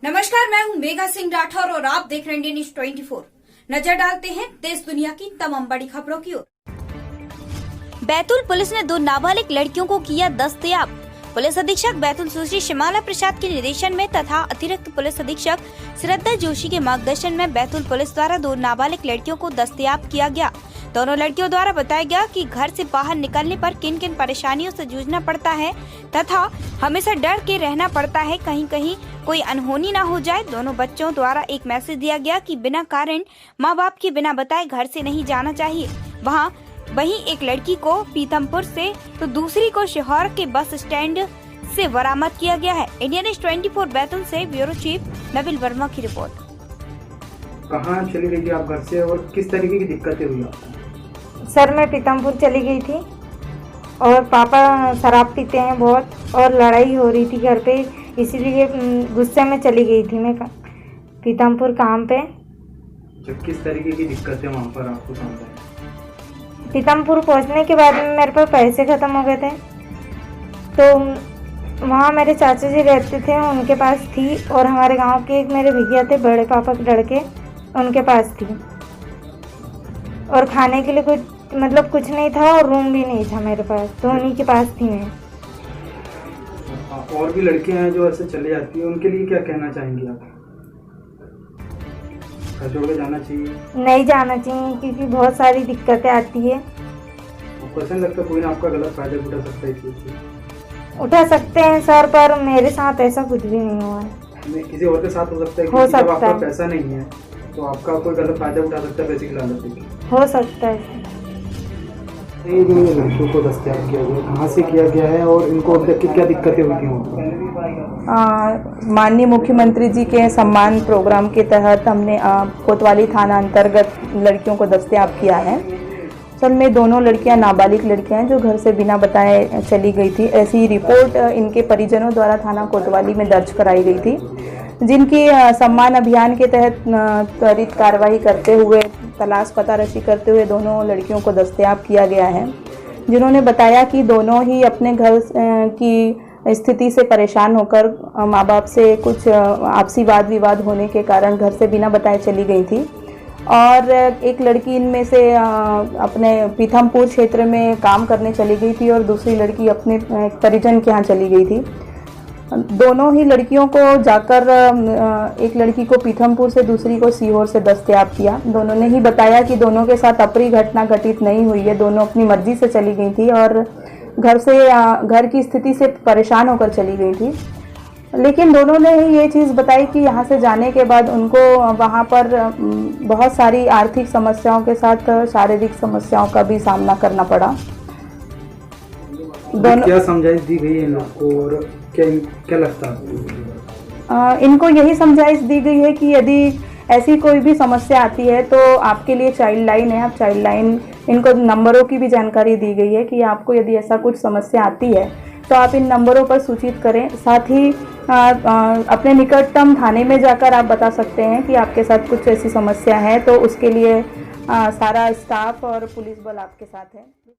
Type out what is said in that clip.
नमस्कार, मैं हूं मेघा सिंह राठौर और आप देख रहे हैं इंडिया न्यूज 24। नजर डालते हैं देश दुनिया की तमाम बड़ी खबरों की ओर। बैतूल पुलिस ने 2 नाबालिग लड़कियों को किया दस्तयाब। पुलिस अधीक्षक बैतूल सुश्री शिमाला प्रसाद के निर्देशन में तथा अतिरिक्त पुलिस अधीक्षक श्रद्धा जोशी के मार्गदर्शन में बैतूल पुलिस द्वारा 2 नाबालिग लड़कियों को दस्तयाब किया गया। दोनों लड़कियों द्वारा बताया गया कि घर से बाहर निकलने पर किन किन परेशानियों से जूझना पड़ता है तथा हमेशा डर के रहना पड़ता है, कहीं कहीं कोई अनहोनी ना हो जाए। दोनों बच्चों द्वारा एक मैसेज दिया गया कि बिना कारण माँ बाप के बिना बताए घर से नहीं जाना चाहिए। वहीं एक लड़की को पीथमपुर से तो दूसरी को शिहोर के बस स्टैंड से बरामद किया गया है। इंडिया न्यूज 24 बैतूल से ब्यूरो चीफ नबील वर्मा की रिपोर्ट। कहाँ चली गई थी आप घर से और किस तरीके की दिक्कतें हुई आपको? सर, मैं पीथमपुर चली गई थी और पापा शराब पीते हैं बहुत और लड़ाई हो रही थी घर पे, इसीलिए गुस्से में चली गई थी मैं पीथमपुर काम पे। जब किस तरीके की दिक्कतें वहाँ पर आपको समझ आई? पीथमपुर पहुँचने के बाद में मेरे पास पैसे ख़त्म हो गए थे, तो वहाँ मेरे चाचा जी रहते थे, उनके पास थी, और हमारे गांव के एक मेरे भैया थे, बड़े पापा के लड़के, उनके पास थी। और खाने के लिए कुछ नहीं था और रूम भी नहीं था मेरे पास, तो उन्हीं के पास थी मैं। और भी लड़कियां हैं जो ऐसे चले जाती हैं, उनके लिए क्या कहना चाहेंगी आप? घर छोड़ के जाना चाहिए? नहीं जाना चाहिए, क्योंकि बहुत सारी दिक्कतें आती है। आपको ऐसा नहीं लगता कोई ना आपका गलत फायदा उठा सकता है इस चीज़ से? उठा सकते हैं सर, पर मेरे साथ ऐसा कुछ भी नहीं हुआ है। किसी और के साथ हो सकता है, हो सकता जब आपका है। पैसा नहीं है तो आपका कोई गलत फायदा उठा सकता है पैसे की लालच में। हो सकता है। ये जो लड़कियों को दस्तयाब किया गया, कहाँ से किया गया है और इनको अब तक की क्या दिक्कतें हुई थी वहाँ पर? माननीय मुख्यमंत्री जी के सम्मान प्रोग्राम के तहत हमने कोतवाली थाना अंतर्गत लड़कियों को दस्तयाब किया है। असल में दोनों लड़कियां नाबालिग लड़कियां हैं जो घर से बिना बताए चली गई थी। ऐसी रिपोर्ट इनके परिजनों द्वारा थाना कोतवाली में दर्ज कराई गई थी, जिनकी सम्मान अभियान के तहत त्वरित कार्रवाई करते हुए तलाश पतारशी करते हुए दोनों लड़कियों को दस्तयाब किया गया है, जिन्होंने बताया कि दोनों ही अपने घर की स्थिति से परेशान होकर माँ बाप से कुछ आपसी वाद विवाद होने के कारण घर से बिना बताए चली गई थी। और एक लड़की इनमें से अपने पीथमपुर क्षेत्र में काम करने चली गई थी और दूसरी लड़की अपने परिजन के यहाँ चली गई थी। दोनों ही लड़कियों को जाकर एक लड़की को पीथमपुर से दूसरी को सीहोर से दस्तयाब किया। दोनों ने ही बताया कि दोनों के साथ अप्रिय घटना घटित नहीं हुई है, दोनों अपनी मर्जी से चली गई थी और घर की स्थिति से परेशान होकर चली गई थी। लेकिन दोनों ने ही ये चीज़ बताई कि यहाँ से जाने के बाद उनको वहाँ पर बहुत सारी आर्थिक समस्याओं के साथ शारीरिक समस्याओं का भी सामना करना पड़ा। दोनों क्या समझाइश दी गई है इन लोग को और क्या लगता है? इनको यही समझाइश दी गई है कि यदि ऐसी कोई भी समस्या आती है तो आपके लिए चाइल्ड लाइन है, आप चाइल्ड लाइन, इनको नंबरों की भी जानकारी दी गई है कि आपको यदि ऐसा कुछ समस्या आती है तो आप इन नंबरों पर सूचित करें। साथ ही अपने निकटतम थाने में जाकर आप बता सकते हैं कि आपके साथ कुछ ऐसी समस्या है, तो उसके लिए सारा स्टाफ और पुलिस बल आपके साथ है।